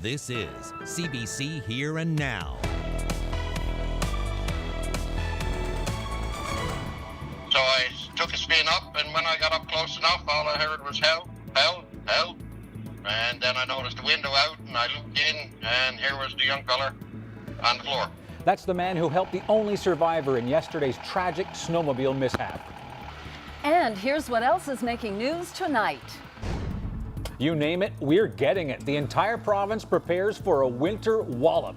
This is CBC Here and Now. So I took a spin up, and when I got up close enough, all I heard was hell, hell, hell. And then I noticed the window out, and I looked in, and here was the young fella on the floor. That's the man who helped the only survivor in yesterday's tragic snowmobile mishap. And here's what else is making news tonight. You name it, we're getting it. The entire province prepares for a winter wallop.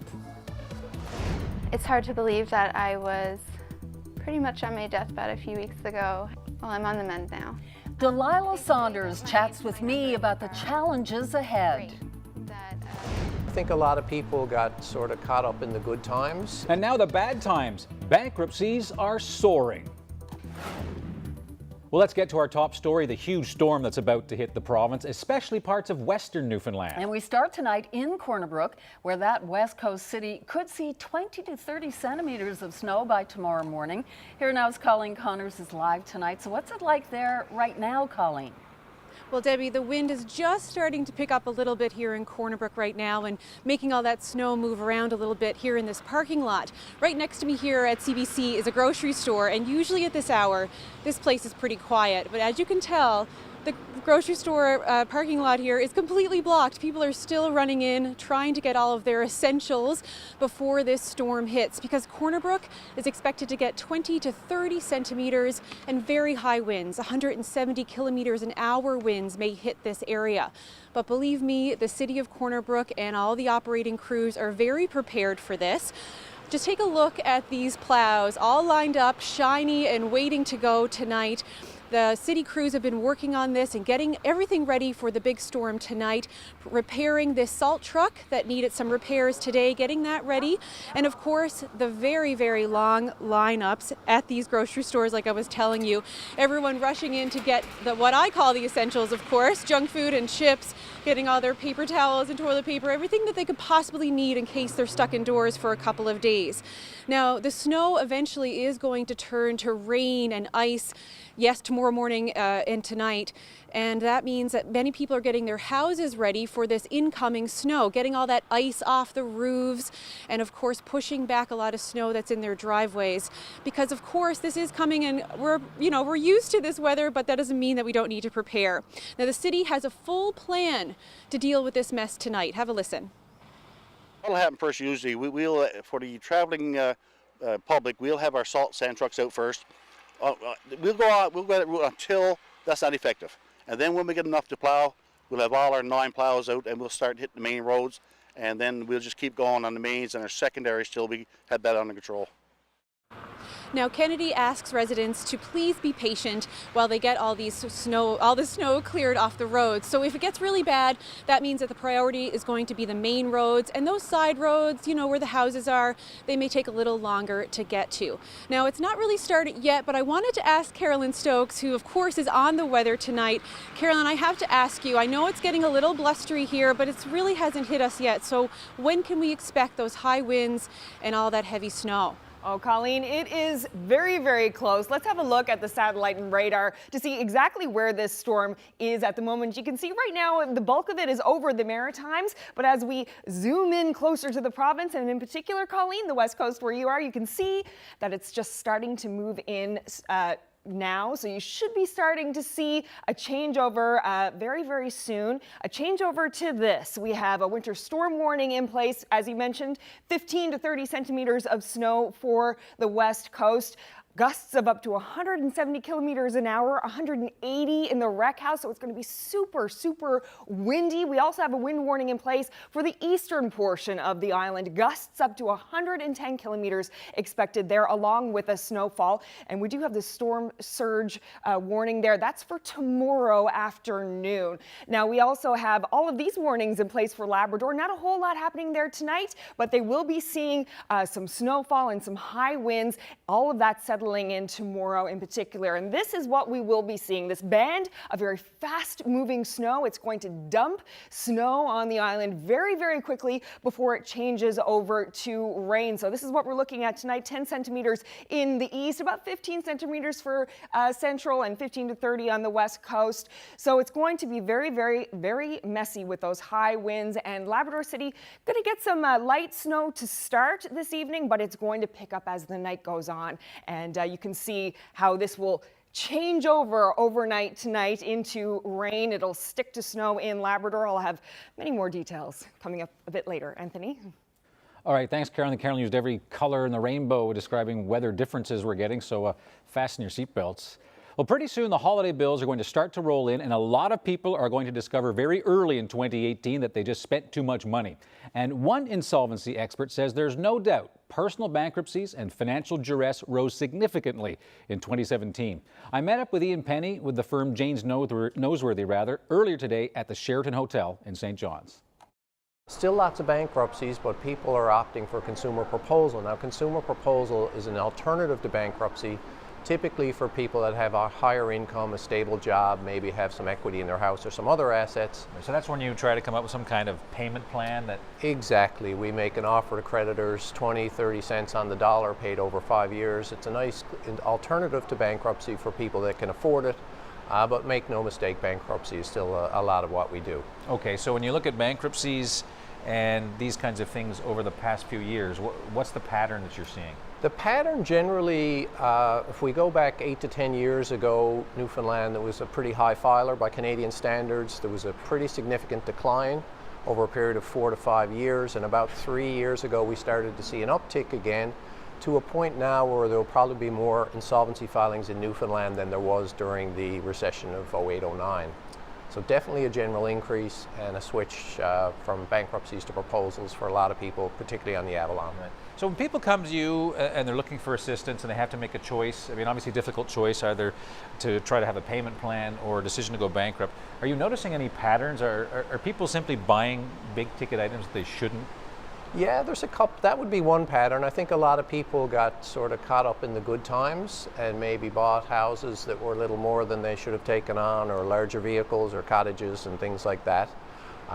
It's hard to believe that I was pretty much on my deathbed a few weeks ago. Well, I'm on the mend now. Delilah Saunders chats with me about the challenges ahead. I think a lot of people got sort of caught up in the good times. And now the bad times. Bankruptcies are soaring. Well, let's get to our top story, the huge storm that's about to hit the province, especially parts of western Newfoundland. And we start tonight in Brook, where that west coast city could see 20 to 30 centimeters of snow by tomorrow morning. Here now's Colleen Connors is live tonight. So what's it like there right now, Colleen? Well, Debbie, the wind is just starting to pick up a little bit here in Brook right now and making all that snow move around a little bit here in this parking lot. Right next to me here at CBC is a grocery store, and usually at this hour, this place is pretty quiet. But as you can tell, the grocery store parking lot here is completely blocked. People are still running in, trying to get all of their essentials before this storm hits, because Brook is expected to get 20 to 30 centimeters and very high winds. 170 kilometers an hour winds may hit this area. But believe me, the city of Brook and all the operating crews are very prepared for this. Just take a look at these plows, all lined up, shiny and waiting to go tonight. The city crews have been working on this and getting everything ready for the big storm tonight, repairing this salt truck that needed some repairs today, getting that ready. And of course, the very, very long lineups at these grocery stores, like I was telling you. Everyone rushing in to get what I call the essentials, of course, junk food and chips, getting all their paper towels and toilet paper, everything that they could possibly need in case they're stuck indoors for a couple of days. Now, the snow eventually is going to turn to rain and ice, yes, tomorrow morning and tonight. And that means that many people are getting their houses ready for this incoming snow, getting all that ice off the roofs, and of course pushing back a lot of snow that's in their driveways. Because of course this is coming, and we're used to this weather, but that doesn't mean that we don't need to prepare. Now the city has a full plan to deal with this mess tonight. Have a listen. What'll happen first, usually, we'll for the traveling public, we'll have our salt sand trucks out first. We'll go out that route until that's not effective. And then when we get enough to plow, we'll have all our 9 plows out, and we'll start hitting the main roads. And then we'll just keep going on the mains and our secondaries till we have that under control. Now, Kennedy asks residents to please be patient while they get all the snow cleared off the roads. So if it gets really bad, that means that the priority is going to be the main roads, and those side roads, where the houses are, they may take a little longer to get to. Now, it's not really started yet, but I wanted to ask Carolyn Stokes, who of course is on the weather tonight. Carolyn, I have to ask you, I know it's getting a little blustery here, but it really hasn't hit us yet. So when can we expect those high winds and all that heavy snow? Oh, Colleen, it is very, very close. Let's have a look at the satellite and radar to see exactly where this storm is at the moment. You can see right now the bulk of it is over the Maritimes, but as we zoom in closer to the province, and in particular, Colleen, the west coast where you are, you can see that it's just starting to move in now, so you should be starting to see a changeover very, very soon. A changeover to this. We have a winter storm warning in place, as you mentioned, 15 to 30 centimeters of snow for the west coast. Gusts of up to 170 kilometers an hour, 180 in the rec house, so it's going to be super, super windy. We also have a wind warning in place for the eastern portion of the island. Gusts up to 110 kilometers expected there, along with a snowfall. And we do have the storm surge warning there. That's for tomorrow afternoon. Now, we also have all of these warnings in place for Labrador. Not a whole lot happening there tonight, but they will be seeing some snowfall and some high winds. All of that settled settling in tomorrow in particular. And this is what we will be seeing, this band of very fast moving snow. It's going to dump snow on the island very, very quickly before it changes over to rain. So this is what we're looking at tonight, 10 centimeters in the east, about 15 centimeters for central and 15 to 30 on the west coast. So it's going to be very, very, very messy with those high winds, and Labrador City going to get some light snow to start this evening, but it's going to pick up as the night goes on. And you can see how this will change over overnight tonight into rain. It'll stick to snow in Labrador. I'll have many more details coming up a bit later. Anthony? All right, thanks, Carolyn. Carolyn used every color in the rainbow describing weather differences we're getting, so fasten your seatbelts. Well, pretty soon the holiday bills are going to start to roll in, and a lot of people are going to discover very early in 2018 that they just spent too much money. And one insolvency expert says there's no doubt personal bankruptcies and financial duress rose significantly in 2017. I met up with Ian Penny with the firm Janes Noseworthy earlier today at the Sheraton Hotel in St. John's. Still lots of bankruptcies, but people are opting for consumer proposal. Now, consumer proposal is an alternative to bankruptcy, typically for people that have a higher income, a stable job, maybe have some equity in their house or some other assets. So that's when you try to come up with some kind of payment plan that... Exactly. We make an offer to creditors, 20, 30 cents on the dollar, paid over 5 years. It's a nice alternative to bankruptcy for people that can afford it. But make no mistake, bankruptcy is still a lot of what we do. Okay, so when you look at bankruptcies and these kinds of things over the past few years, what's the pattern that you're seeing? The pattern generally, if we go back 8 to 10 years ago, Newfoundland, there was a pretty high filer by Canadian standards. There was a pretty significant decline over a period of 4 to 5 years, and about 3 years ago we started to see an uptick again, to a point now where there will probably be more insolvency filings in Newfoundland than there was during the recession of 08-09. So definitely a general increase and a switch from bankruptcies to proposals for a lot of people, particularly on the Avalon. Right. So when people come to you and they're looking for assistance and they have to make a choice, I mean obviously a difficult choice, either to try to have a payment plan or a decision to go bankrupt, are you noticing any patterns? Are people simply buying big ticket items that they shouldn't? Yeah, there's a couple. That would be one pattern. I think a lot of people got sort of caught up in the good times and maybe bought houses that were a little more than they should have taken on, or larger vehicles or cottages and things like that.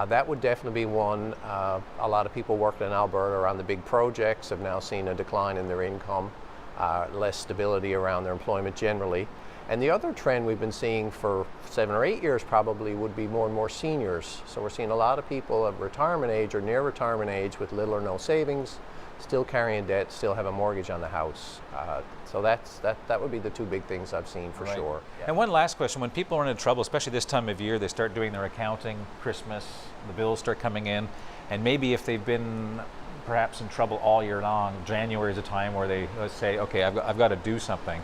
That would definitely be one. A lot of people working in Alberta on the big projects have now seen a decline in their income, less stability around their employment generally. And the other trend we've been seeing for 7 or 8 years probably would be more and more seniors. So we're seeing a lot of people of retirement age or near retirement age with little or no savings, still carrying debt, still have a mortgage on the house. So that would be the two big things I've seen for sure. Yeah. And one last question, when people are in trouble, especially this time of year, they start doing their accounting, Christmas, the bills start coming in, and maybe if they've been perhaps in trouble all year long, January is a time where they say, okay, I've got to do something.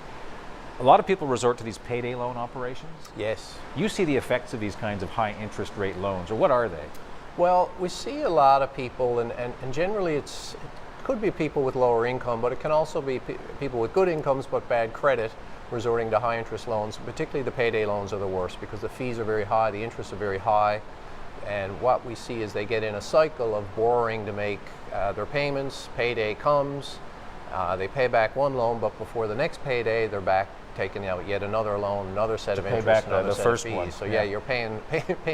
A lot of people resort to these payday loan operations. Yes. You see the effects of these kinds of high interest rate loans, or what are they? Well, we see a lot of people, and generally it could be people with lower income, but it can also be people with good incomes but bad credit resorting to high interest loans. Particularly the payday loans are the worst because the fees are very high, the interests are very high, and what we see is they get in a cycle of borrowing to make their payments. Payday comes, they pay back one loan, but before the next payday they're back taking out yet another loan, another set of interest, another set of fees. So yeah, you're paying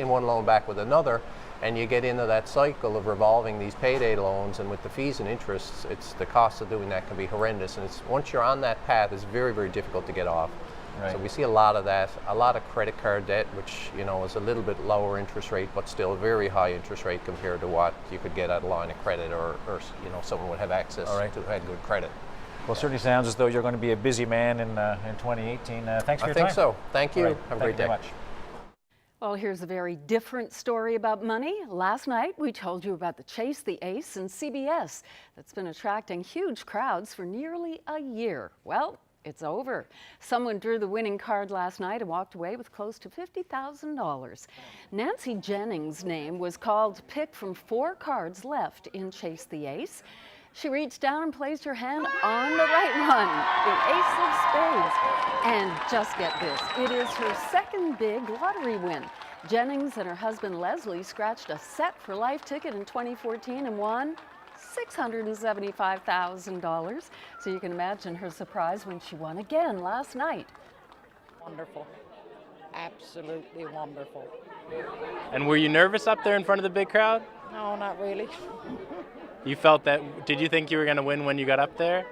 one loan back with another, and you get into that cycle of revolving these payday loans, and with the fees and interests, it's the cost of doing that can be horrendous, and it's once you're on that path, it's very, very difficult to get off. Right. So we see a lot of that, a lot of credit card debt, which is a little bit lower interest rate, but still a very high interest rate compared to what you could get at a line of credit, or someone would have access to had good credit. Well, it certainly sounds as though you're going to be a busy man in 2018. Thanks for your time. I think so. Thank you. Right. Have a great day. Thank you very much. Well, here's a very different story about money. Last night, we told you about the Chase the Ace in CBS that's been attracting huge crowds for nearly a year. Well, it's over. Someone drew the winning card last night and walked away with close to $50,000. Nancy Jennings' name was called to pick from 4 cards left in Chase the Ace. She reached down and placed her hand on the right one, the Ace of Spades. And just get this, it is her second big lottery win. Jennings and her husband Leslie scratched a set for life ticket in 2014 and won $675,000. So you can imagine her surprise when she won again last night. Wonderful. Absolutely wonderful. And were you nervous up there in front of the big crowd? No, not really. You felt that, did you think you were going to win when you got up there?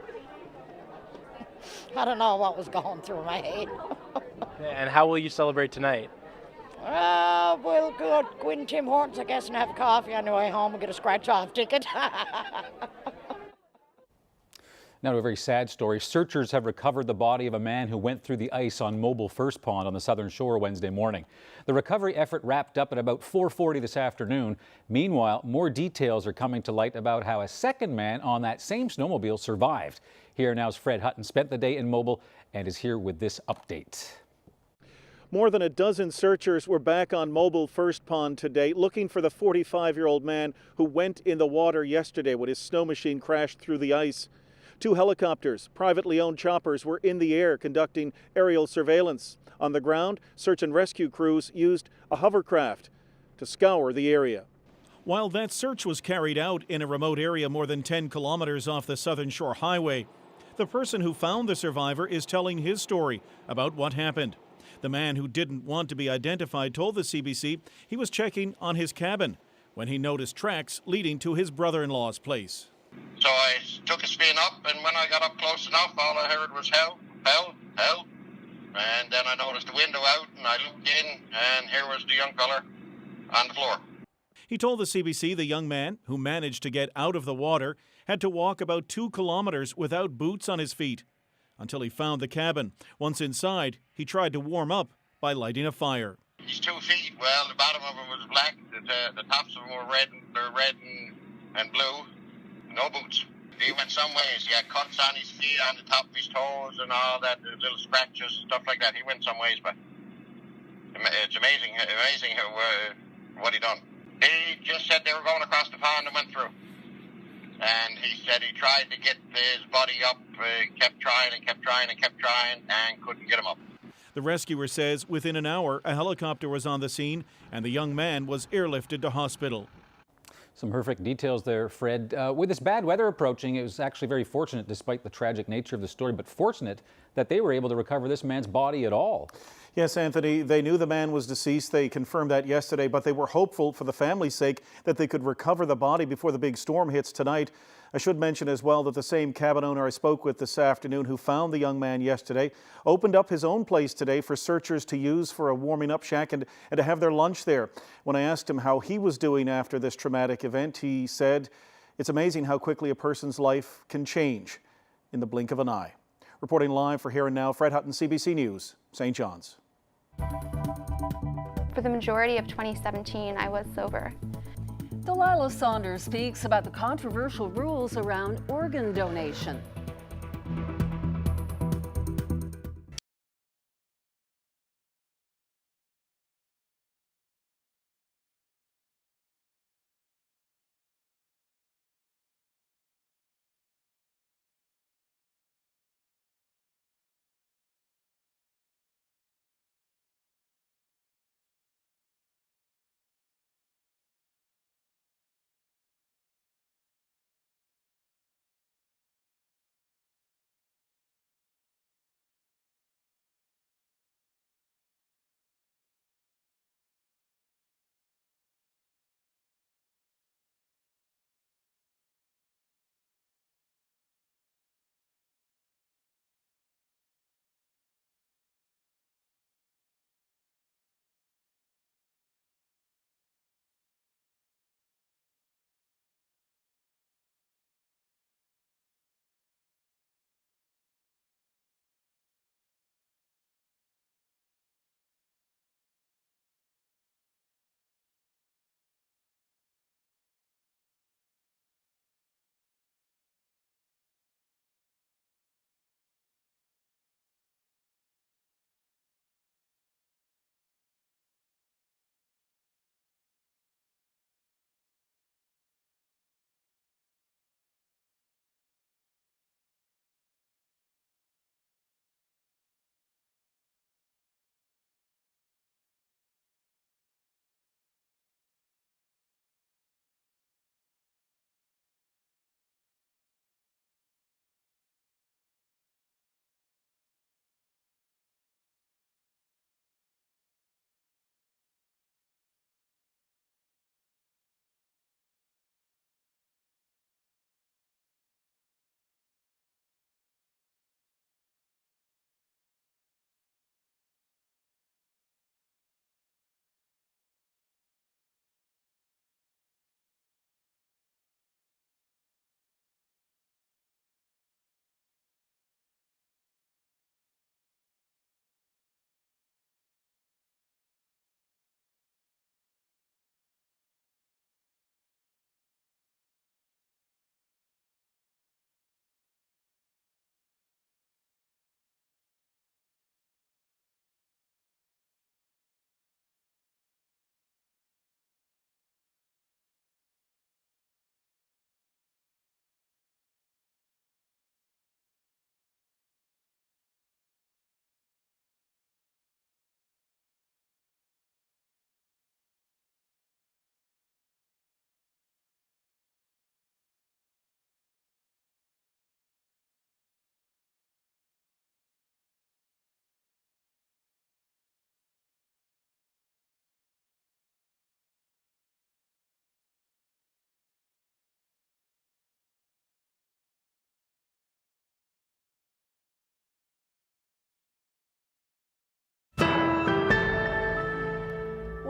I don't know what was going through my head. And how will you celebrate tonight? We'll go in Tim Hortons, I guess, and have coffee on the way home and get a scratch-off ticket. Now to a very sad story. Searchers have recovered the body of a man who went through the ice on Mobile First Pond on the southern shore Wednesday morning. The recovery effort wrapped up at about 4:40 this afternoon. Meanwhile, more details are coming to light about how a second man on that same snowmobile survived. Here now's Fred Hutton spent the day in Mobile and is here with this update. More than a dozen searchers were back on Mobile First Pond today looking for the 45-year-old man who went in the water yesterday when his snow machine crashed through the ice. 2 helicopters, privately owned choppers, were in the air conducting aerial surveillance. On the ground, search and rescue crews used a hovercraft to scour the area. While that search was carried out in a remote area more than 10 kilometers off the Southern Shore Highway, the person who found the survivor is telling his story about what happened. The man who didn't want to be identified told the CBC he was checking on his cabin when he noticed tracks leading to his brother-in-law's place. So I took a spin up, and when I got up close enough, all I heard was hell, hell, hell. And then I noticed the window out, and I looked in, and here was the young fella on the floor. He told the CBC the young man, who managed to get out of the water, had to walk about 2 kilometers without boots on his feet until he found the cabin. Once inside, he tried to warm up by lighting a fire. These 2 feet, well, the bottom of them was black, the tops of them were red and blue. No boots. He went some ways. He had cuts on his feet, on the top of his toes, and all that, little scratches, stuff like that. He went some ways, but it's amazing what he done. He just said they were going across the pond and went through. And he said he tried to get his buddy up, kept trying and couldn't get him up. The rescuer says within an hour, a helicopter was on the scene and the young man was airlifted to hospital. Some horrific details there, Fred. With this bad weather approaching, it was actually very fortunate, despite the tragic nature of the story, but fortunate that they were able to recover this man's body at all. Yes, Anthony, they knew the man was deceased. They confirmed that yesterday, but they were hopeful for the family's sake that they could recover the body before the big storm hits tonight. I should mention as well that the same cabin owner I spoke with this afternoon who found the young man yesterday opened up his own place today for searchers to use for a warming up shack and to have their lunch there. When I asked him how he was doing after this traumatic event, he said, "It's amazing how quickly a person's life can change in the blink of an eye." Reporting live for Here and Now, Fred Hutton, CBC News, St. John's. For the majority of 2017, I was sober. Delilah Saunders speaks about the controversial rules around organ donation.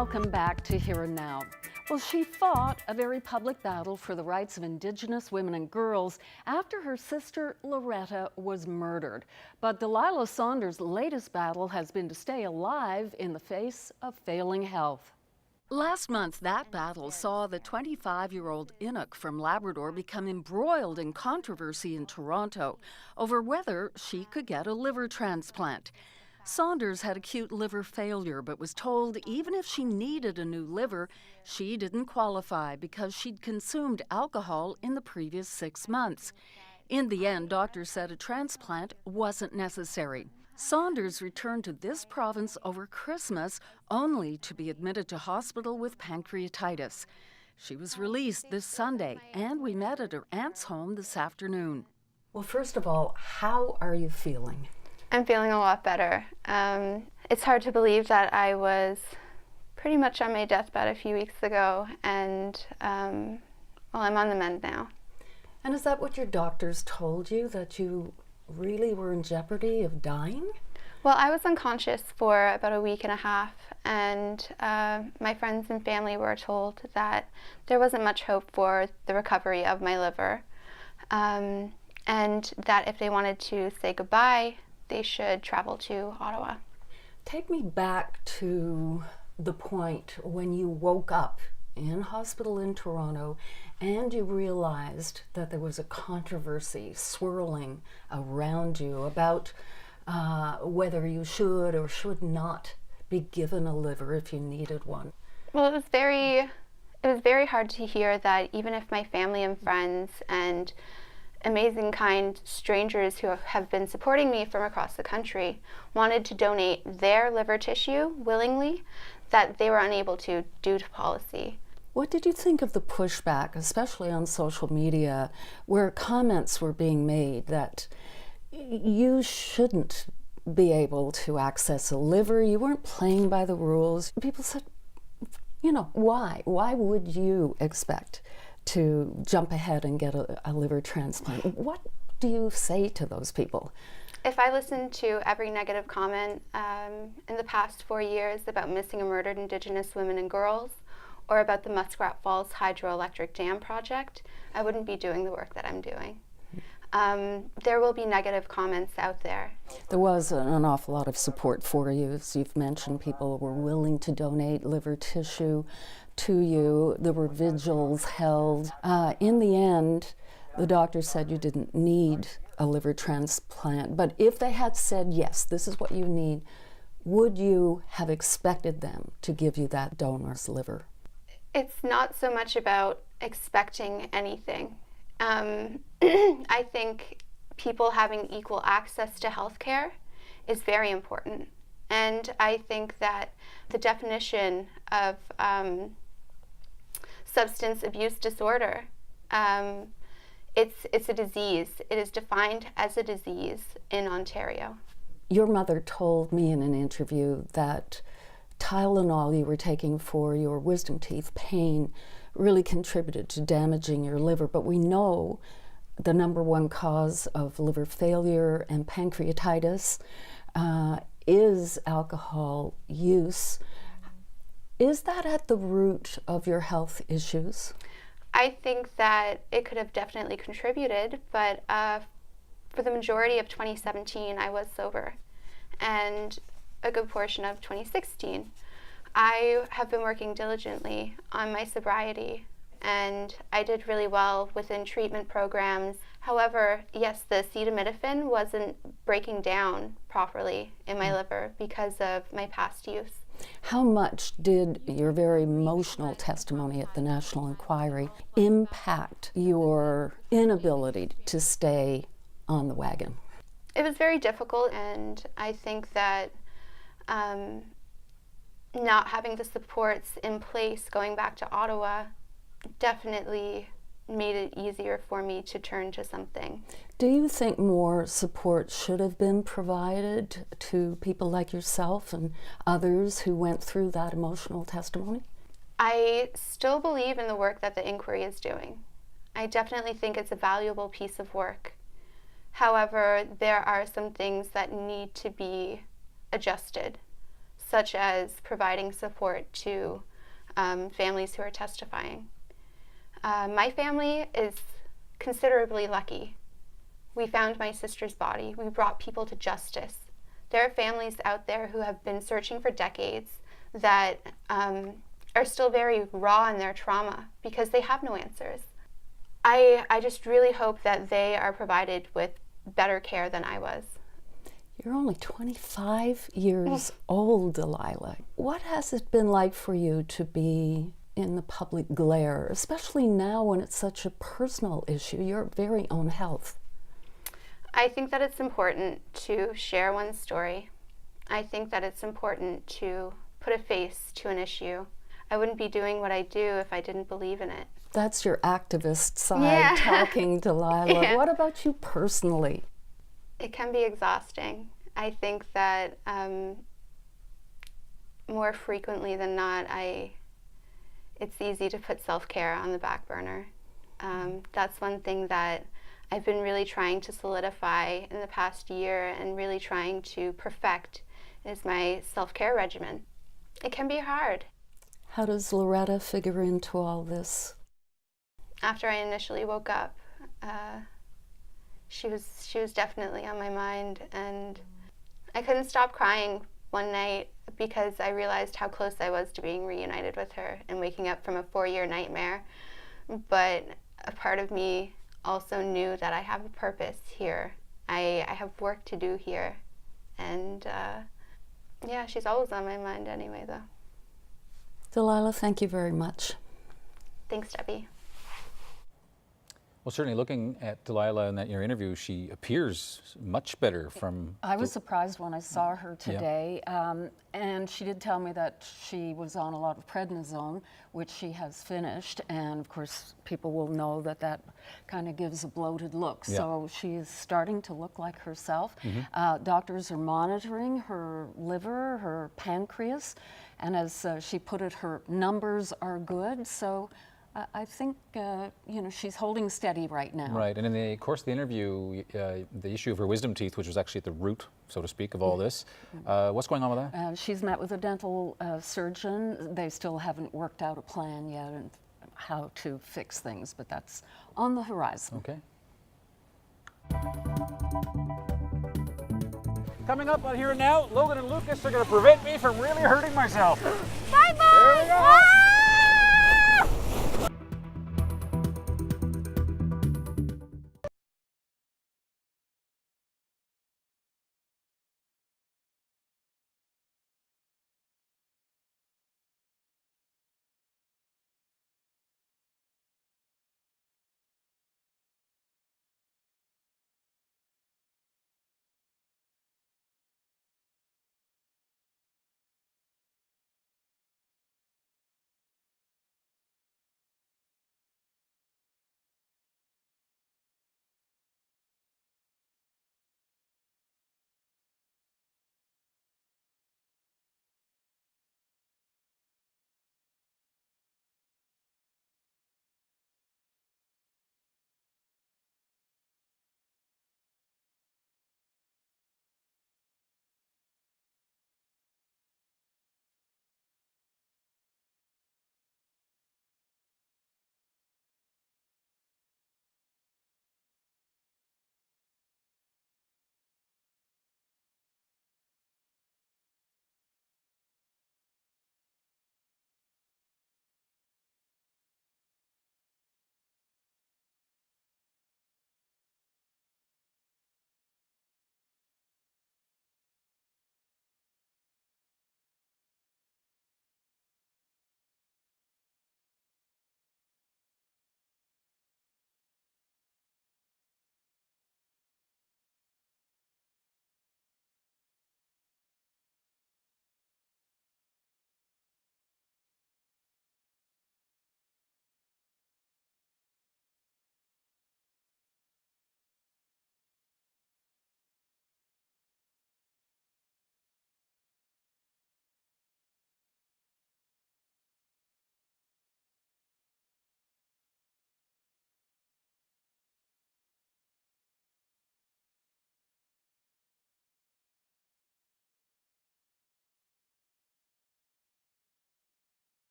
Welcome back to Here and Now. Well, she fought a very public battle for the rights of Indigenous women and girls after her sister Loretta was murdered. But Delilah Saunders' latest battle has been to stay alive in the face of failing health. Last month, that battle saw the 25-year-old Inuk from Labrador become embroiled in controversy in Toronto over whether she could get a liver transplant. Saunders had acute liver failure, but was told even if she needed a new liver, she didn't qualify because she'd consumed alcohol in the previous 6 months. In the end, doctors said a transplant wasn't necessary. Saunders returned to this province over Christmas, only to be admitted to hospital with pancreatitis. She was released this Sunday, and we met at her aunt's home this afternoon. Well, first of all, how are you feeling? I'm feeling a lot better. It's hard to believe that I was pretty much on my deathbed a few weeks ago, and well, I'm on the mend now. And is that what your doctors told you, that you really were in jeopardy of dying? Well, I was unconscious for about a week and a half, and my friends and family were told that there wasn't much hope for the recovery of my liver, and that if they wanted to say goodbye, they should travel to Ottawa. Take me back to the point when you woke up in hospital in Toronto and you realized that there was a controversy swirling around you about whether you should or should not be given a liver if you needed one. Well, it was very hard to hear that even if my family and friends and amazing, kind strangers who have been supporting me from across the country wanted to donate their liver tissue willingly, that they were unable to due to policy. What did you think of the pushback, especially on social media, where comments were being made that you shouldn't be able to access a liver, you weren't playing by the rules? People said, you know, why? Why would you expect to jump ahead and get a liver transplant? What do you say to those people? If I listened to every negative comment in the past 4 years about missing and murdered Indigenous women and girls, or about the Muskrat Falls Hydroelectric Dam project, I wouldn't be doing the work that I'm doing. There will be negative comments out there. There was an awful lot of support for you. As you've mentioned, people were willing to donate liver tissue to you. There were vigils held. In the end, the doctor said you didn't need a liver transplant, but if they had said, yes, this is what you need, would you have expected them to give you that donor's liver? It's not so much about expecting anything. I think people having equal access to healthcare is very important. And I think that the definition of substance abuse disorder, it's a disease. It is defined as a disease in Ontario. Your mother told me in an interview that Tylenol you were taking for your wisdom teeth pain really contributed to damaging your liver, but we know the #1 cause of liver failure and pancreatitis is alcohol use. Is that at the root of your health issues? I think that it could have definitely contributed, but for the majority of 2017, I was sober, and a good portion of 2016. I have been working diligently on my sobriety, and I did really well within treatment programs. However, yes, the acetaminophen wasn't breaking down properly in my liver because of my past use. How much did your very emotional testimony at the National Inquiry impact your inability to stay on the wagon? It was very difficult, and I think that not having the supports in place going back to Ottawa definitely made it easier for me to turn to something. Do you think more support should have been provided to people like yourself and others who went through that emotional testimony? I still believe in the work that the Inquiry is doing. I definitely think it's a valuable piece of work. However, there are some things that need to be adjusted. such as providing support to families who are testifying. My family is considerably lucky. We found my sister's body. We brought people to justice. There are families out there who have been searching for decades that are still very raw in their trauma because they have no answers. I just really hope that they are provided with better care than I was. You're only 25 years old, Delilah. What has it been like for you to be in the public glare, especially now when it's such a personal issue, your very own health? I think that it's important to share one's story. I think that it's important to put a face to an issue. I wouldn't be doing what I do if I didn't believe in it. That's your activist side talking, Delilah. Yeah. What about you personally? It can be exhausting. I think that more frequently than not, it's easy to put self-care on the back burner. That's one thing that I've been really trying to solidify in the past year and really trying to perfect is my self-care regimen. It can be hard. How does Loretta figure into all this? After I initially woke up, she was definitely on my mind, and I couldn't stop crying one night because I realized how close I was to being reunited with her and waking up from a 4-year nightmare. But a part of me also knew that I have a purpose here. I have work to do here, and yeah, she's always on my mind anyway, though. Delilah, thank you very much. Thanks, Debbie. Well, certainly looking at Delilah in your interview, she appears much better from... I was surprised when I saw her today, and she did tell me that she was on a lot of prednisone, which she has finished, and of course people will know that that kind of gives a bloated look. So she is starting to look like herself. Doctors are monitoring her liver, her pancreas, and as she put it, her numbers are good. So I think, you know, she's holding steady right now. Right, and in the course of the interview, the issue of her wisdom teeth, which was actually at the root, so to speak, of all this, what's going on with that? She's met with a dental surgeon. They still haven't worked out a plan yet and how to fix things, but that's on the horizon. Okay. Coming up on Here and Now, Logan and Lucas are going to prevent me from really hurting myself. Bye-bye! There we go.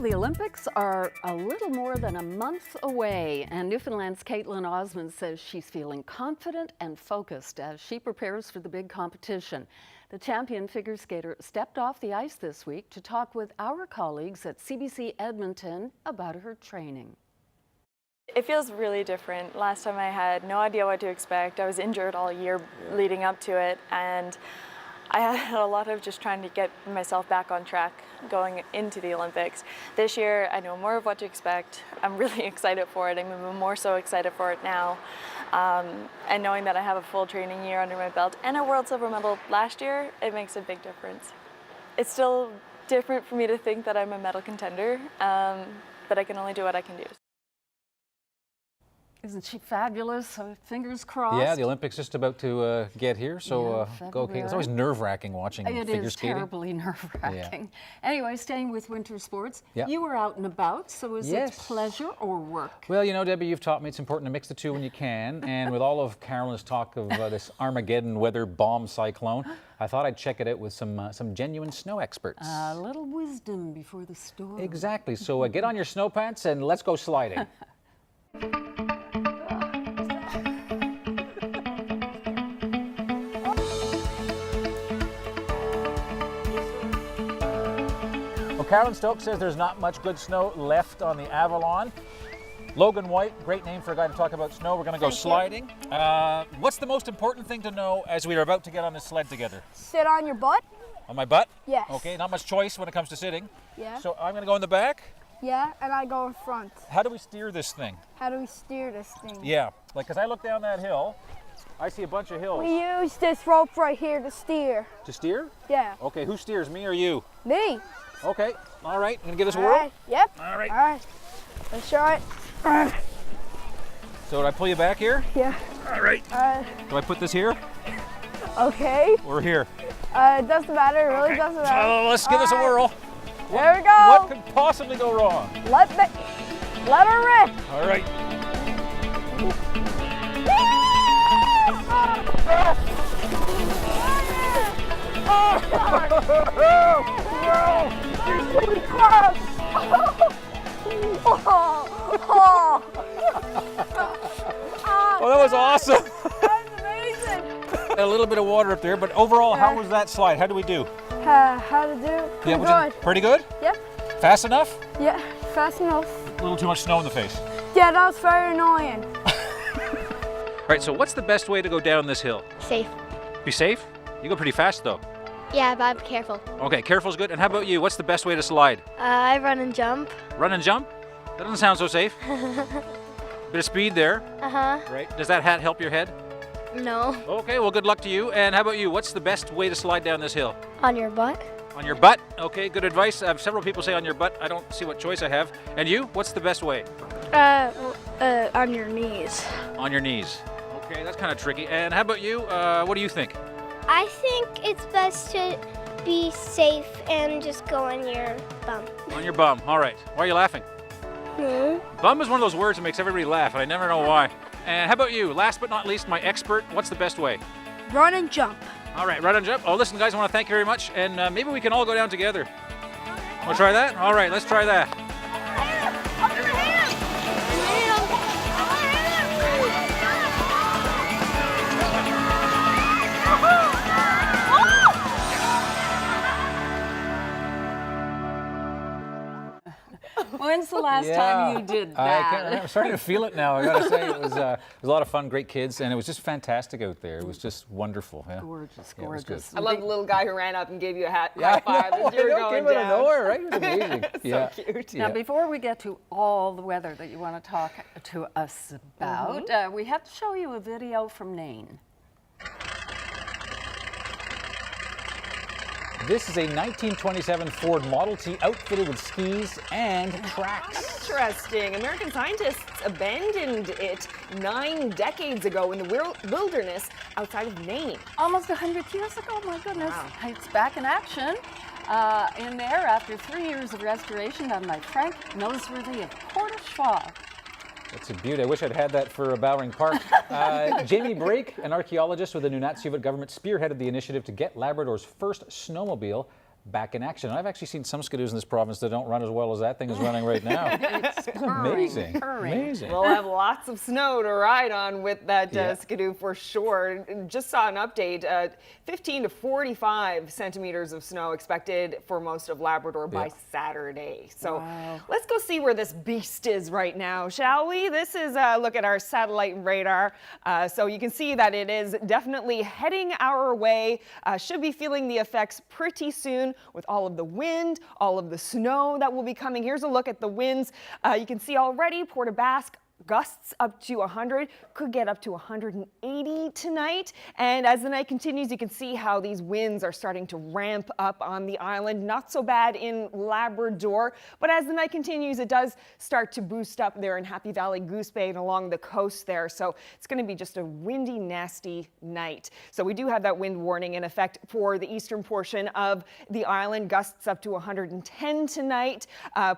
the Olympics are a little more than a month away, and Newfoundland's Kaitlyn OSullivan says she's feeling confident and focused as she prepares for the big competition. The champion figure skater stepped off the ice this week to talk with our colleagues at CBC Edmonton about her training. It feels really different. Last time I had no idea what to expect. I was injured all year leading up to it, and I had a lot of just trying to get myself back on track going into the Olympics. This year, I know more of what to expect. I'm really excited for it. I'm even more so excited for it now. And knowing that I have a full training year under my belt and a world silver medal last year, it makes a big difference. It's still different for me to think that I'm a medal contender, but I can only do what I can do. Isn't she fabulous? So fingers crossed. Yeah, the Olympics just about to get here, so go Kate. It's always nerve-wracking watching figure skating. It is terribly nerve-wracking. Anyway, staying with winter sports, you were out and about, so is it pleasure or work? Well, you know, Debbie, you've taught me it's important to mix the two when you can, and with all of Carolyn's talk of this Armageddon weather bomb cyclone, I thought I'd check it out with some genuine snow experts. A little wisdom before the storm. Exactly, so get on your snow pants and let's go sliding. Carolyn Stokes says there's not much good snow left on the Avalon. Logan White, great name for a guy to talk about snow. We're going to go sliding. What's the most important thing to know as we are about to get on this sled together? Sit on your butt. On my butt? Yes. Okay, not much choice when it comes to sitting. Yeah. So I'm going to go in the back? Yeah, and I go in front. How do we steer this thing? How do we steer this thing? Yeah, like, because I look down that hill, I see a bunch of hills. We use this rope right here to steer. To steer? Yeah. Okay, who steers, me or you? Me. Okay, all right, gonna give this a All whirl? right. Yep. All right. All right. Let's try it. So do I pull you back here? Yeah. All right. Do I put this here? Okay. Or here? It doesn't matter, it really doesn't matter. So let's give this a whirl. There we go. What could possibly go wrong? Let her rip. All right. Oh, that was awesome. That was amazing. A little bit of water up there, but overall, how was that slide? How do we do? How to do? Pretty good. Pretty good? Yep. Fast enough? Yeah, fast enough. A little too much snow in the face. Yeah, that was very annoying. All right, so what's the best way to go down this hill? Safe. Be safe? You go pretty fast, though. Yeah, but I'm careful. Okay, careful's good. And how about you? What's the best way to slide? I run and jump. Run and jump? That doesn't sound so safe. Bit of speed there. Uh-huh. Right. Does that hat help your head? No. Okay, well, good luck to you. And how about you? What's the best way to slide down this hill? On your butt. On your butt? Okay, good advice. Several people say on your butt. I don't see what choice I have. And you? What's the best way? On your knees. On your knees. Okay, that's kind of tricky. And how about you? What do you think? I think it's best to be safe and just go on your bum. On your bum. All right. Why are you laughing? Bum is one of those words that makes everybody laugh, and I never know why. And how about you? Last but not least, my expert, what's the best way? Run and jump. All right, run and jump. Oh, listen, guys, I want to thank you very much, and maybe we can all go down together. Want to try that? All right, let's try that. When's the last time you did that? I'm starting to feel it now. I got to say, it was a lot of fun, great kids, and it was just fantastic out there. It was just wonderful. Yeah. Gorgeous, Yeah, gorgeous. I love the little guy who ran up and gave you a high Yeah, five as you were going came down. out of nowhere, right? It was amazing. So cute. Now, before we get to all the weather that you want to talk to us about, we have to show you a video from Nain. This is a 1927 Ford Model T outfitted with skis and tracks. Interesting. American scientists abandoned it 9 decades ago in the wilderness outside of Maine. Almost 100 years ago, my goodness. Wow. It's back in action in there after 3 years of restoration done by Frank Noseworthy of Portageois. That's a beauty. I wish I'd had that for Bowring Park. Jamie Brake, an archaeologist with the Nunavut government, spearheaded the initiative to get Labrador's first snowmobile back in action. I've actually seen some skidoos in this province that don't run as well as that thing is running right now. It's Amazing. purring. We'll have lots of snow to ride on with that skidoo for sure. Just saw an update, 15 to 45 centimeters of snow expected for most of Labrador by Saturday. So let's go see where this beast is right now, shall we? This is a look at our satellite radar. So you can see that it is definitely heading our way. Should be feeling the effects pretty soon with all of the wind, all of the snow that will be coming. Here's a look at the winds. You can see already Port aux Basques, gusts up to 100, could get up to 180 tonight. And as the night continues, you can see how these winds are starting to ramp up on the island. Not so bad in Labrador, but as the night continues, it does start to boost up there in Happy Valley, Goose Bay, and along the coast there. So it's going to be just a windy, nasty night. So we do have that wind warning in effect for the eastern portion of the island. Gusts up to 110 tonight,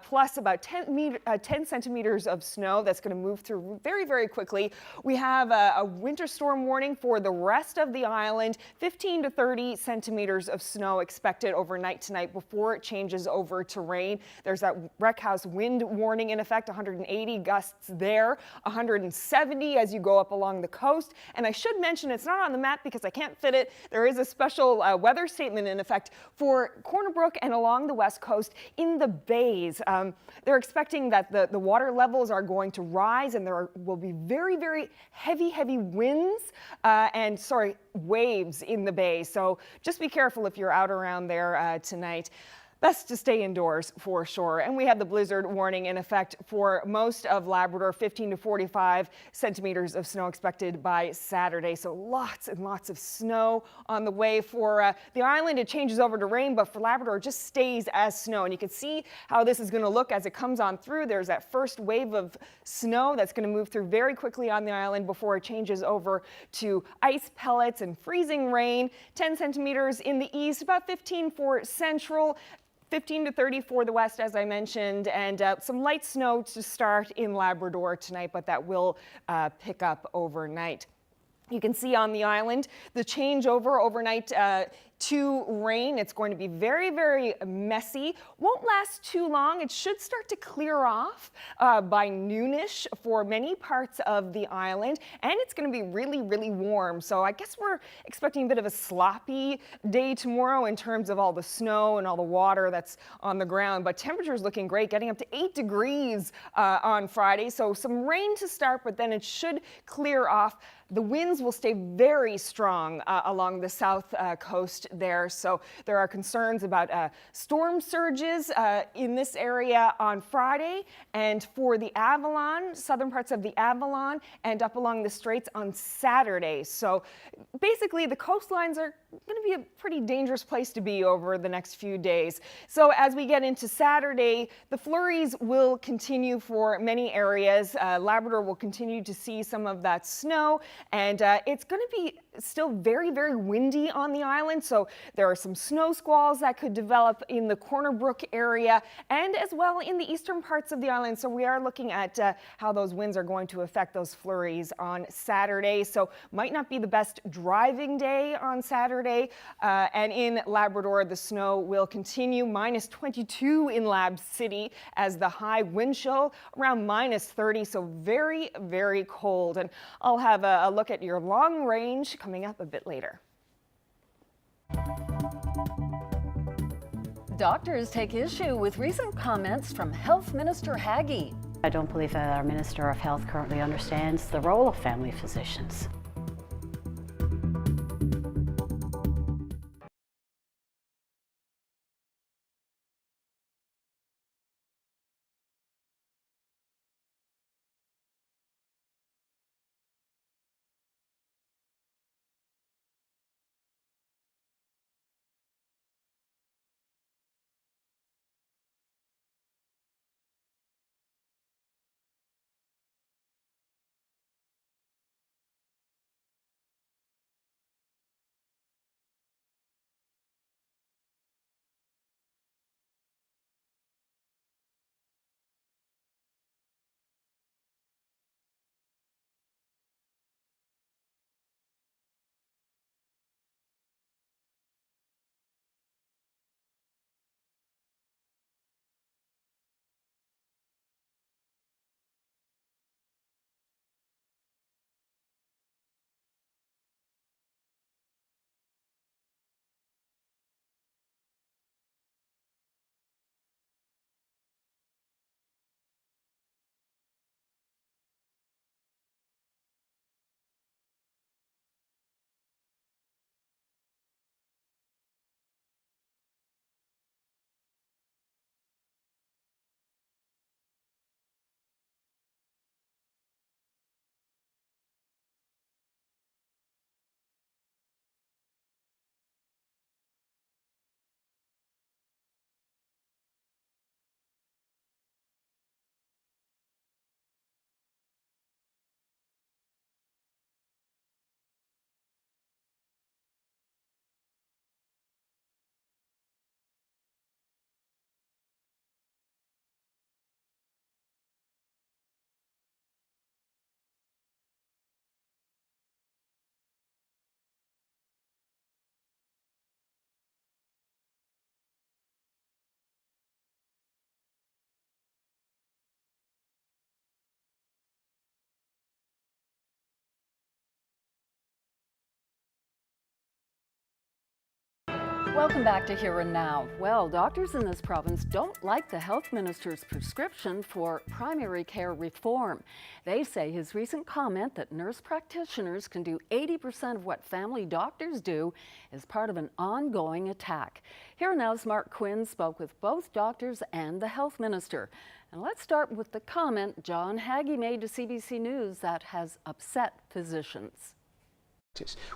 plus about 10 centimeters of snow that's going to move through very, very quickly. We have a winter storm warning for the rest of the island. 15 to 30 centimeters of snow expected overnight tonight before it changes over to rain. There's that wreck house wind warning in effect, 180 gusts there, 170 as you go up along the coast. And I should mention, it's not on the map because I can't fit it. There is a special weather statement in effect for Corner Brook and along the west coast in the bays. They're expecting that the water levels are going to rise, and there will be very, very heavy winds and waves in the bay. So just be careful if you're out around there tonight. Best to stay indoors for sure. And we have the blizzard warning in effect for most of Labrador, 15 to 45 centimeters of snow expected by Saturday. So lots and lots of snow on the way for the island. It changes over to rain, but for Labrador, it just stays as snow. And you can see how this is going to look as it comes on through. There's that first wave of snow that's going to move through very quickly on the island before it changes over to ice pellets and freezing rain. 10 centimeters in the east, about 15 for central. 15 to 30 for the west, as I mentioned, and some light snow to start in Labrador tonight, but that will pick up overnight. You can see on the island the changeover overnight to rain. It's going to be very, very messy. Won't last too long. It should start to clear off by noonish for many parts of the island, and it's going to be really, really warm. So I guess we're expecting a bit of a sloppy day tomorrow in terms of all the snow and all the water that's on the ground, but temperatures looking great, getting up to 8 degrees on Friday. So some rain to start, but then it should clear off. The winds will stay very strong along the south coast there. So there are concerns about storm surges in this area on Friday, and for the Avalon, southern parts of the Avalon, and up along the Straits on Saturday. So basically the coastlines are going to be a pretty dangerous place to be over the next few days. So as we get into Saturday, the flurries will continue for many areas. Labrador will continue to see some of that snow, and it's going to be still very, very windy on the island. So there are some snow squalls that could develop in the Corner Brook area and as well in the eastern parts of the island. So we are looking at how those winds are going to affect those flurries on Saturday. So might not be the best driving day on Saturday. And in Labrador, the snow will continue. Minus 22 in Lab City as the high wind chill around minus 30. So very, very cold. And I'll have a look at your long range coming up a bit later. Doctors take issue with recent comments from Health Minister Haggie. I don't believe that our Minister of Health currently understands the role of family physicians. Welcome back to Here and Now. Well, doctors in this province don't like the health minister's prescription for primary care reform. They say his recent comment that nurse practitioners can do 80% of what family doctors do is part of an ongoing attack. Here and Now's Mark Quinn spoke with both doctors and the health minister. And let's start with the comment John Haggie made to CBC News that has upset physicians.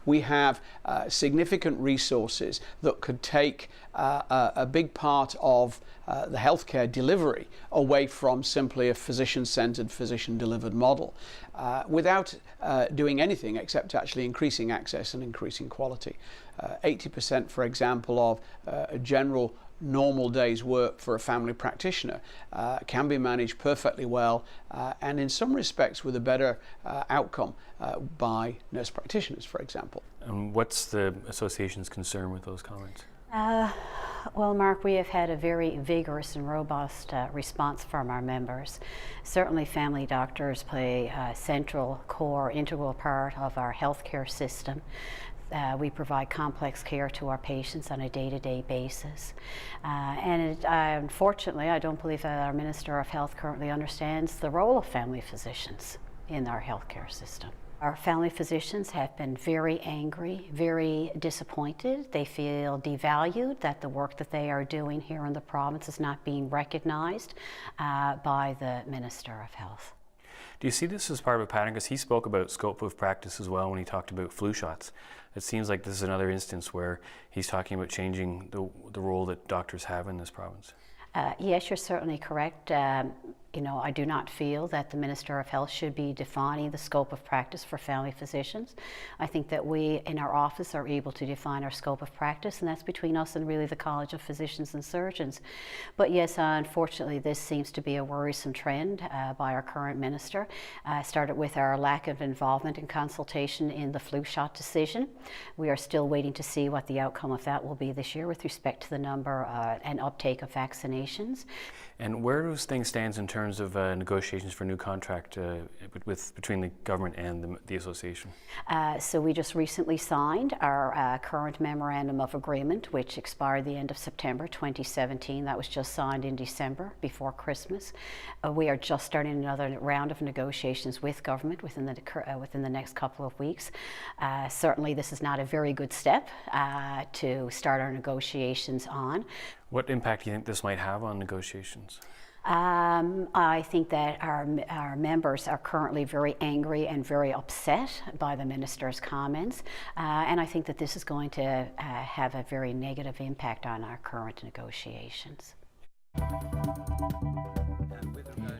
We have significant resources that could take a big part of the healthcare delivery away from simply a physician-centered, physician-delivered model without doing anything except actually increasing access and increasing quality. 80%, for example, of a general normal day's work for a family practitioner can be managed perfectly well and in some respects with a better outcome by nurse practitioners, for example. And what's the association's concern with those comments? Well, Mark, we have had a very vigorous and robust response from our members. Certainly family doctors play a central, core, integral part of our healthcare system. We provide complex care to our patients on a day-to-day basis. Unfortunately, I don't believe that our Minister of Health currently understands the role of family physicians in our healthcare system. Our family physicians have been very angry, very disappointed. They feel devalued, that the work that they are doing here in the province is not being recognized by the Minister of Health. Do you see this as part of a pattern? Because he spoke about scope of practice as well when he talked about flu shots. It seems like this is another instance where he's talking about changing the role that doctors have in this province. Yes, you're certainly correct. I do not feel that the Minister of Health should be defining the scope of practice for family physicians. I think that we in our office are able to define our scope of practice, and that's between us and really the College of Physicians and Surgeons. But yes, unfortunately, this seems to be a worrisome trend by our current minister. Started with our lack of involvement and consultation in the flu shot decision. We are still waiting to see what the outcome of that will be this year with respect to the number and uptake of vaccinations. And where do things stand in terms of negotiations for a new contract between the government and the association? So we just recently signed our current memorandum of agreement, which expired the end of September 2017. That was just signed in December before Christmas. We are just starting another round of negotiations with government within the next couple of weeks. Certainly this is not a very good step to start our negotiations on. What impact do you think this might have on negotiations? I think that our members are currently very angry and very upset by the minister's comments, and I think that this is going to have a very negative impact on our current negotiations.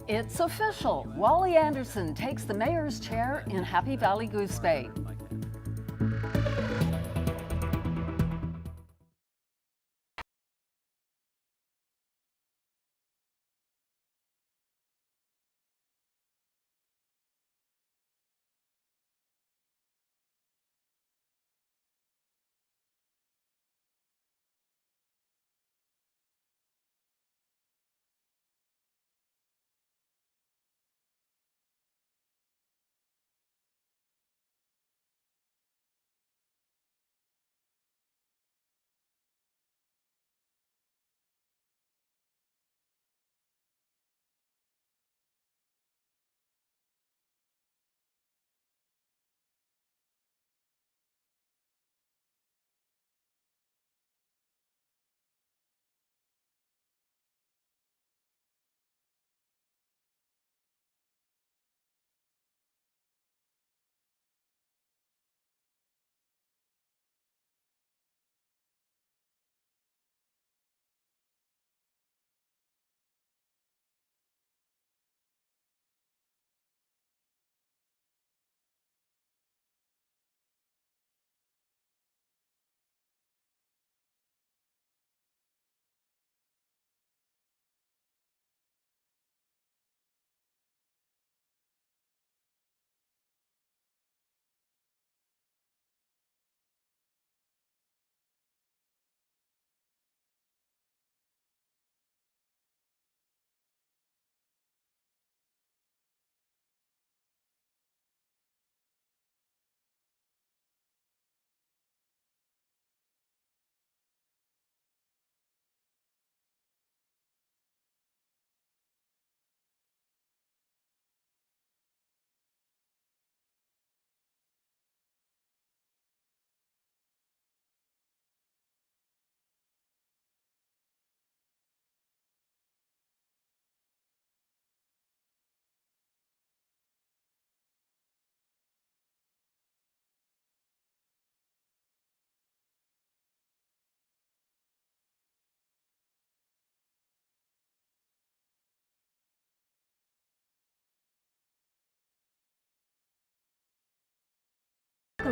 It's official. Wally Anderson takes the mayor's chair in Happy Valley Goose Bay.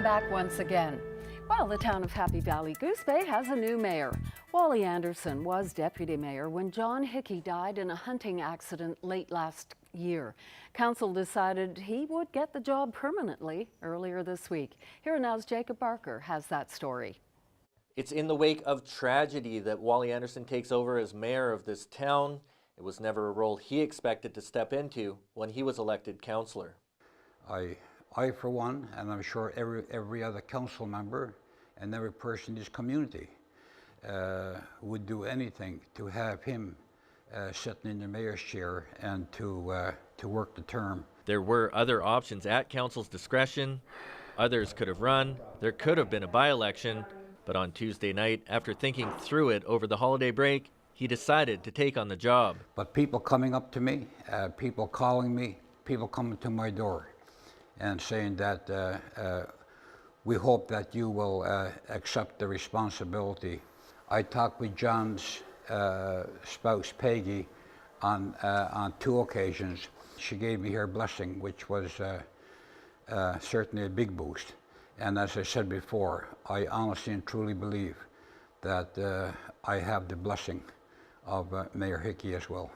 back once again. Well, the town of Happy Valley Goose Bay has a new mayor. Wally Anderson was deputy mayor when John Hickey died in a hunting accident late last year. Council decided he would get the job permanently earlier this week. Here now's Jacob Barker has that story. It's in the wake of tragedy that Wally Anderson takes over as mayor of this town. It was never a role he expected to step into when he was elected councillor. I for one, and I'm sure every other council member and every person in this community would do anything to have him sitting in the mayor's chair and to work the term. There were other options at council's discretion. Others could have run. There could have been a by-election. But on Tuesday night, after thinking through it over the holiday break, he decided to take on the job. But people coming up to me, people calling me, people coming to my door and saying that we hope that you will accept the responsibility. I talked with John's spouse, Peggy, on 2 occasions. She gave me her blessing, which was certainly a big boost. And as I said before, I honestly and truly believe that I have the blessing of Mayor Hickey as well.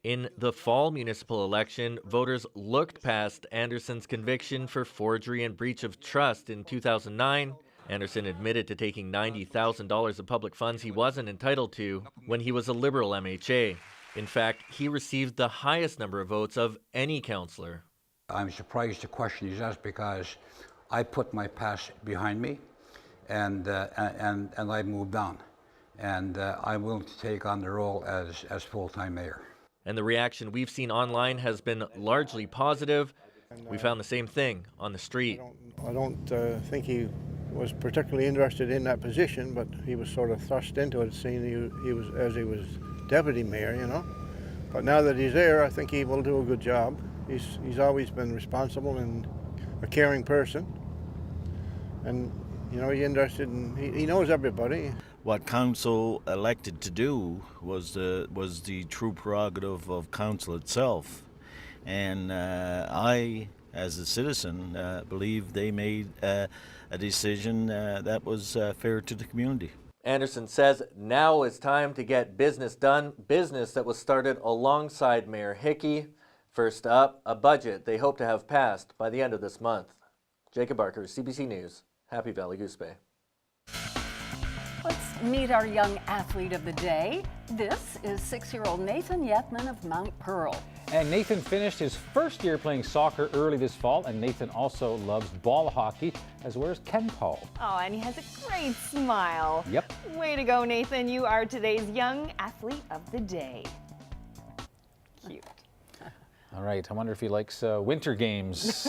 In the fall municipal election, voters looked past Anderson's conviction for forgery and breach of trust in 2009. Anderson admitted to taking $90,000 of public funds he wasn't entitled to when he was a Liberal MHA. In fact, he received the highest number of votes of any councillor. I'm surprised the question is asked because I put my past behind me and I moved on. And I'm willing to take on the role as full-time mayor. And the reaction we've seen online has been largely positive. We found the same thing on the street. I don't think he was particularly interested in that position, but he was sort of thrust into it, seeing he was deputy mayor, you know. But now that he's there, I think he will do a good job. He's always been responsible and a caring person, and you know, he's interested in. He knows everybody. What council elected to do was the true prerogative of council itself, and I, as a citizen, believe they made a decision that was fair to the community. Anderson says now is time to get business done, business that was started alongside Mayor Hickey. First up, a budget they hope to have passed by the end of this month. Jacob Barker, CBC News, Happy Valley Goose Bay. Let's meet our young athlete of the day. This is 6-year-old Nathan Yetman of Mount Pearl. And Nathan finished his first year playing soccer early this fall, and Nathan also loves ball hockey, as well as Ken Paul. Oh, and he has a great smile. Yep. Way to go, Nathan. You are today's young athlete of the day. Cute. All right, I wonder if he likes winter games.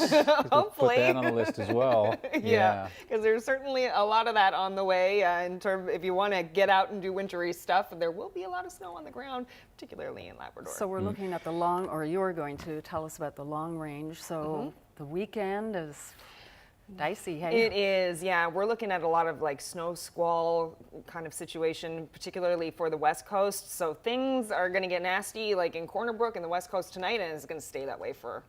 Hopefully. Put that on the list as well. Yeah, because there's certainly a lot of that on the way in terms if you want to get out and do wintry stuff. There will be a lot of snow on the ground, particularly in Labrador. So we're looking at the long, or you're going to tell us about the long range. So the weekend is dicey, hey? It is, yeah. We're looking at a lot of like snow squall kind of situation, particularly for the West Coast. So things are going to get nasty, like in Corner Brook and the West Coast tonight, and it's going to stay that way for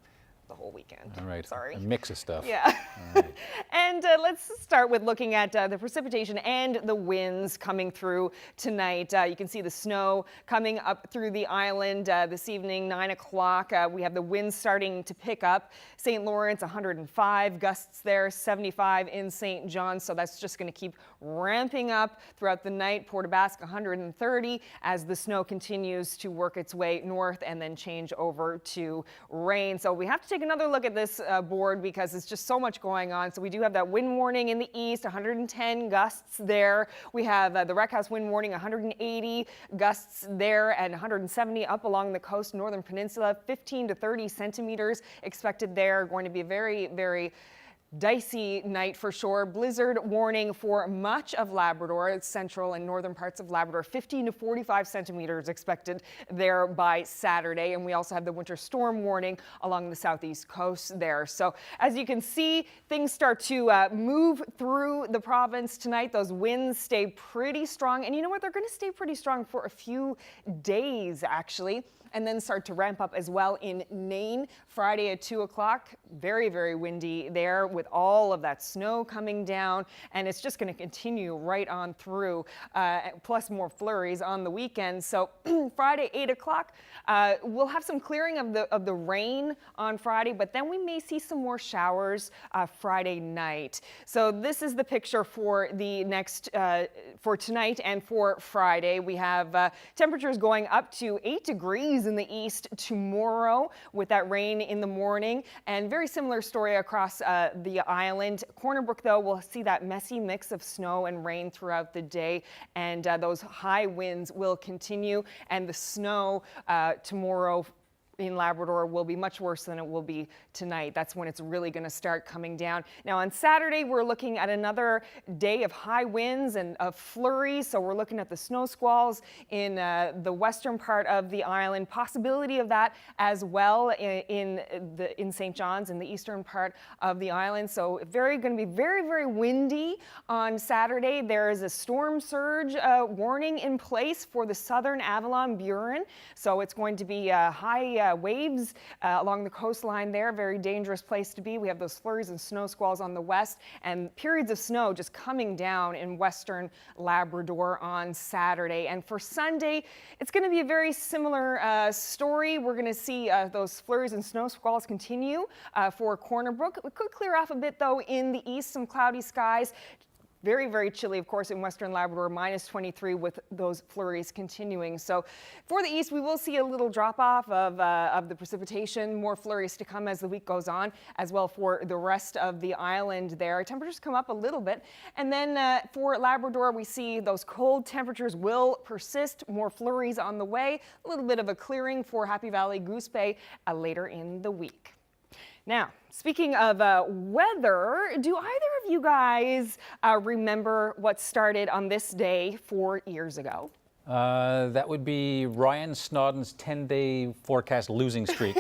the whole weekend. All right. Sorry. A mix of stuff. Yeah. Right. And let's start with looking at the precipitation and the winds coming through tonight. You can see the snow coming up through the island this evening, 9 o'clock. We have the winds starting to pick up. St. Lawrence, 105 gusts there, 75 in St. John. So that's just going to keep ramping up throughout the night. Port aux Basques, 130 as the snow continues to work its way north and then change over to rain. So we have to take another look at this board because it's just so much going on. So we do have that wind warning in the east, 110 gusts there. We have the Wreck House wind warning, 180 gusts there and 170 up along the coast, northern peninsula, 15 to 30 centimeters expected there. Going to be a very, very dicey night for sure. Blizzard warning for much of Labrador, central and northern parts of Labrador, 15 to 45 centimeters expected there by Saturday. And we also have the winter storm warning along the southeast coast there. So as you can see, things start to move through the province tonight. Those winds stay pretty strong. And you know what? They're going to stay pretty strong for a few days, actually. and then start to ramp up as well in Nain. Friday at 2 o'clock, very, very windy there with all of that snow coming down, and it's just going to continue right on through, plus more flurries on the weekend. So Friday, 8 o'clock, we'll have some clearing of the rain on Friday, but then we may see some more showers Friday night. So this is the picture for the next, for tonight and for Friday. We have temperatures going up to 8 degrees in the east tomorrow with that rain in the morning, and very similar story across the island. Corner Brook, though, we'll see that messy mix of snow and rain throughout the day, and those high winds will continue, and the snow tomorrow in Labrador will be much worse than it will be tonight. That's when it's really going to start coming down. Now on Saturday, we're looking at another day of high winds and of flurries. So we're looking at the snow squalls in the western part of the island. Possibility of that as well in St. John's in the eastern part of the island. So going to be very, very windy on Saturday. There is a storm surge warning in place for the southern Avalon Burin. So it's going to be high waves along the coastline there. Very dangerous place to be. We have those flurries and snow squalls on the west, and periods of snow just coming down in western Labrador on Saturday. And for Sunday, it's going to be a very similar story. We're going to see those flurries and snow squalls continue for Corner Brook. It could clear off a bit, though, in the east, some cloudy skies. Very, very chilly, of course, in western Labrador, minus 23 with those flurries continuing. So for the east, we will see a little drop-off of the precipitation, more flurries to come as the week goes on, as well for the rest of the island there. Temperatures come up a little bit. And then for Labrador, we see those cold temperatures will persist, more flurries on the way, a little bit of a clearing for Happy Valley, Goose Bay later in the week. Now, speaking of weather, do either of you guys remember what started on this day 4 years ago? That would be Ryan Snoddon's 10-day forecast losing streak.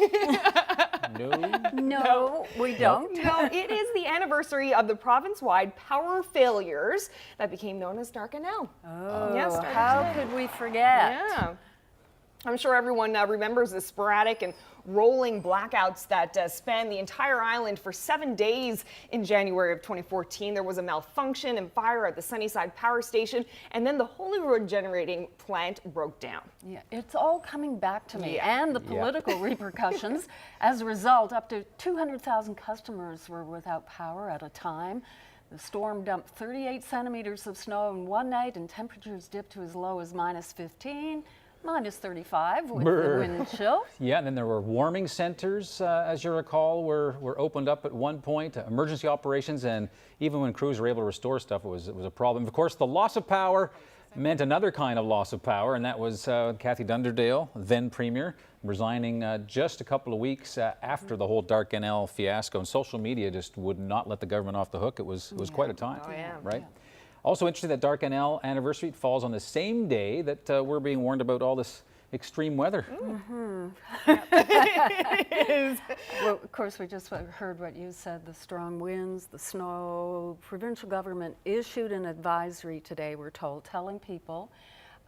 No, we don't. No, it is the anniversary of the province-wide power failures that became known as Dark NL. Oh, yes, how could we forget? Yeah. I'm sure everyone remembers the sporadic and rolling blackouts that spanned the entire island for 7 days in January of 2014. There was a malfunction and fire at the Sunnyside Power Station, and then the Holyrood generating plant broke down. Yeah, it's all coming back to me, and the political repercussions. As a result, up to 200,000 customers were without power at a time. The storm dumped 38 centimeters of snow in one night, and temperatures dipped to as low as minus 15. Minus 35 with the wind chill. Yeah, and then there were warming centers, as you recall, were opened up at one point, emergency operations, and even when crews were able to restore stuff, it was a problem. Of course, the loss of power meant another kind of loss of power, and that was Kathy Dunderdale, then Premier, resigning just a couple of weeks after the whole Dark NL fiasco, and social media just would not let the government off the hook. It was quite a time, right? Also interesting that Dark NL anniversary falls on the same day that we're being warned about all this extreme weather. Well, of course, we just heard what you said, the strong winds, the snow. Provincial government issued an advisory today, we're told, telling people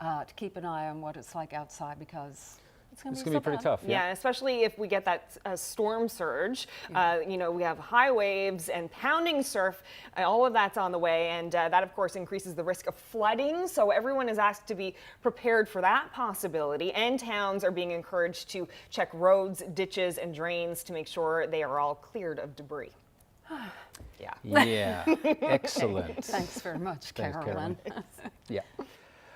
to keep an eye on what it's like outside because it's going to be pretty tough. Yeah, especially if we get that storm surge. You know, we have high waves and pounding surf. All of that's on the way, and that, of course, increases the risk of flooding. So everyone is asked to be prepared for that possibility, and towns are being encouraged to check roads, ditches, and drains to make sure they are all cleared of debris. Yeah, excellent. Thanks very much, Carolyn. Yeah.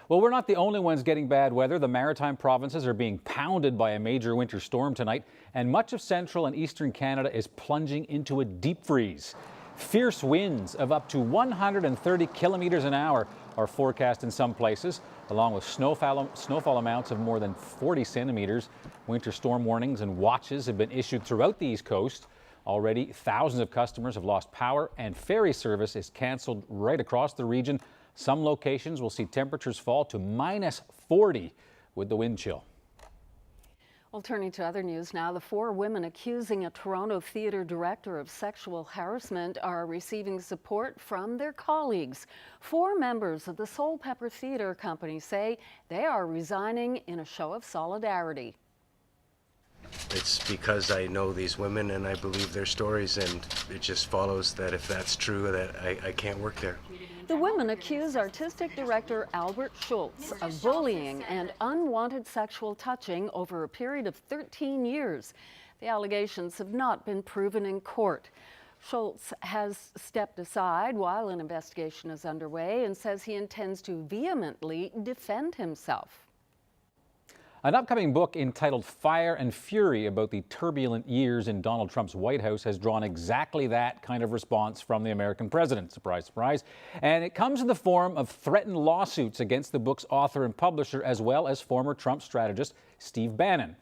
Well, we're not the only ones getting bad weather. The maritime provinces are being pounded by a major winter storm tonight, and much of central and eastern Canada is plunging into a deep freeze. Fierce winds of up to 130 kilometers an hour are forecast in some places, along with snowfall amounts of more than 40 centimeters. Winter storm warnings and watches have been issued throughout the East Coast. Already, thousands of customers have lost power, and ferry service is canceled right across the region. Some locations will see temperatures fall to minus 40 with the wind chill. Well, turning to other news now, the 4 women accusing a Toronto theatre director of sexual harassment are receiving support from their colleagues. 4 members of the Soulpepper Theatre company say they are resigning in a show of solidarity. It's because I know these women and I believe their stories, and it just follows that if that's true, that I can't work there. The women accuse artistic director Albert Schultz of bullying and unwanted sexual touching over a period of 13 years. The allegations have not been proven in court. Schultz has stepped aside while an investigation is underway and says he intends to vehemently defend himself. An upcoming book entitled Fire and Fury about the turbulent years in Donald Trump's White House has drawn exactly that kind of response from the American president. Surprise, surprise. And it comes in the form of threatened lawsuits against the book's author and publisher, as well as former Trump strategist Steve Bannon.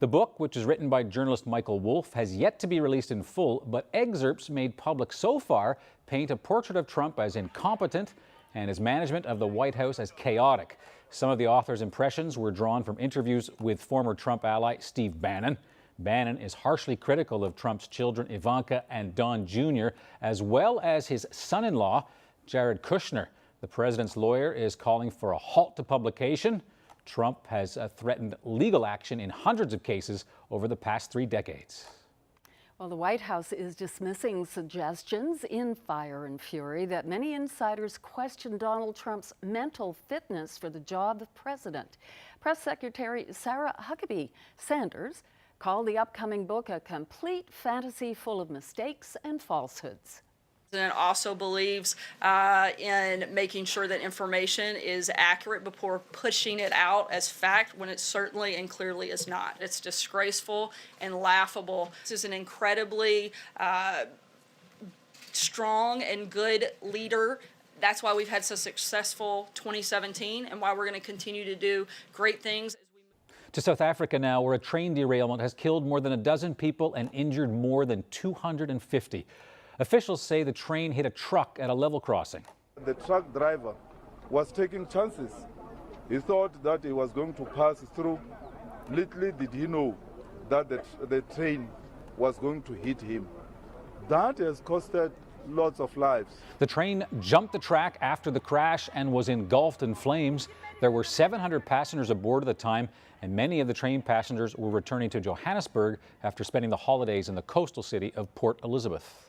The book, which is written by journalist Michael Wolff, has yet to be released in full, but excerpts made public so far paint a portrait of Trump as incompetent and his management of the White House as chaotic. Some of the author's impressions were drawn from interviews with former Trump ally Steve Bannon. Bannon is harshly critical of Trump's children Ivanka and Don Jr., as well as his son-in-law, Jared Kushner. The president's lawyer is calling for a halt to publication. Trump has threatened legal action in hundreds of cases over the past 3 decades. Well, the White House is dismissing suggestions in Fire and Fury that many insiders question Donald Trump's mental fitness for the job of president. Press Secretary Sarah Huckabee Sanders called the upcoming book a complete fantasy full of mistakes and falsehoods. The president also believes in making sure that information is accurate before pushing it out as fact when it certainly and clearly is not. It's disgraceful and laughable. This is an incredibly strong and good leader. That's why we've had so successful 2017 and why we're going to continue to do great things. To South Africa now, where a train derailment has killed more than a dozen people and injured more than 250. Officials say the train hit a truck at a level crossing. The truck driver was taking chances. He thought that he was going to pass through. Little did he know that the train was going to hit him. That has costed lots of lives. The train jumped the track after the crash and was engulfed in flames. There were 700 passengers aboard at the time, and many of the train passengers were returning to Johannesburg after spending the holidays in the coastal city of Port Elizabeth.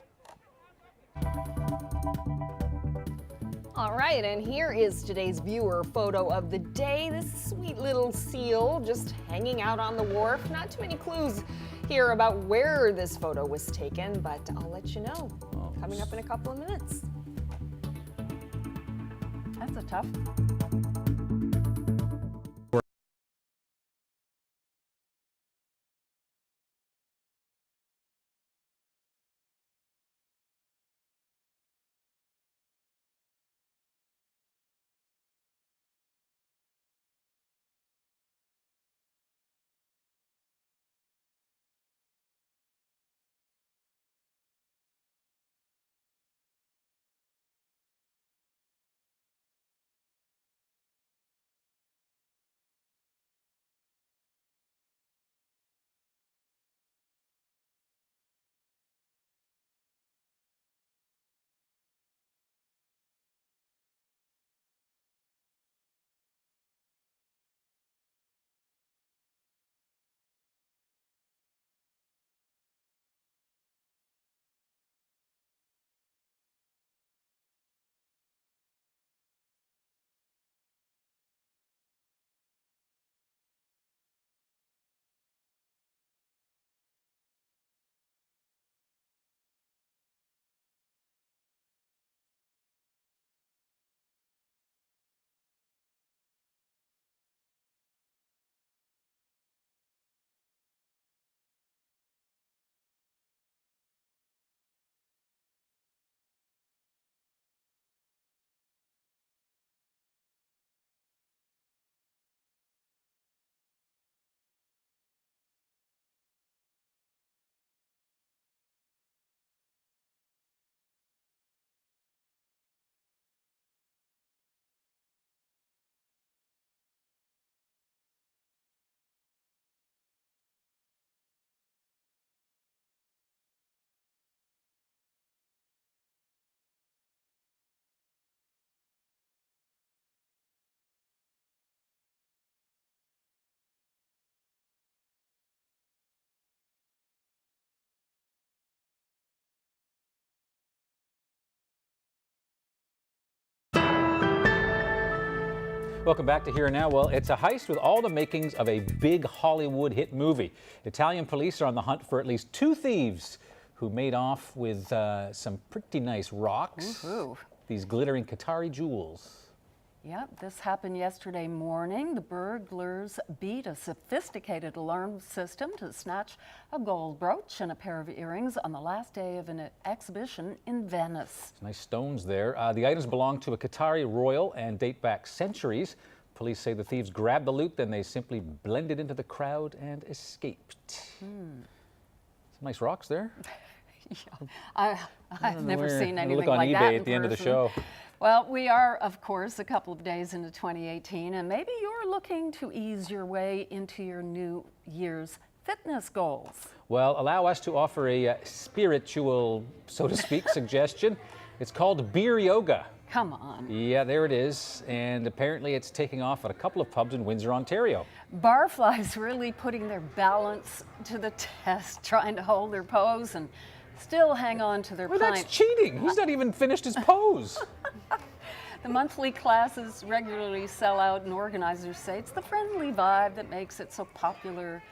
All right, and here is today's viewer photo of the day. This sweet little seal just hanging out on the wharf. Not too many clues here about where this photo was taken, but I'll let you know coming up in a couple of minutes. That's a tough Welcome back to Here and Now. Well, it's a heist with all the makings of a big Hollywood hit movie. Italian police are on the hunt for at least 2 thieves who made off with some pretty nice rocks. Ooh. These glittering Qatari jewels. Yep, this happened yesterday morning. The burglars beat a sophisticated alarm system to snatch a gold brooch and a pair of earrings on the last day of an exhibition in Venice. Nice stones there. The items belong to a Qatari royal and date back centuries. Police say the thieves grabbed the loot, then they simply blended into the crowd and escaped. Some nice rocks there. Yeah, I've never seen anything look on like eBay that at the end of the show. Well, we are, of course, a couple of days into 2018, and maybe you're looking to ease your way into your New Year's fitness goals. Well, allow us to offer a spiritual, so to speak, suggestion. It's called beer yoga. Come on. Yeah, there it is. And apparently it's taking off at a couple of pubs in Windsor, Ontario. Barflies really putting their balance to the test, trying to hold their pose and still hang on to their Well, pint. that's cheating. He's not even finished his pose. The monthly classes regularly sell out, and organizers say it's the friendly vibe that makes it so popular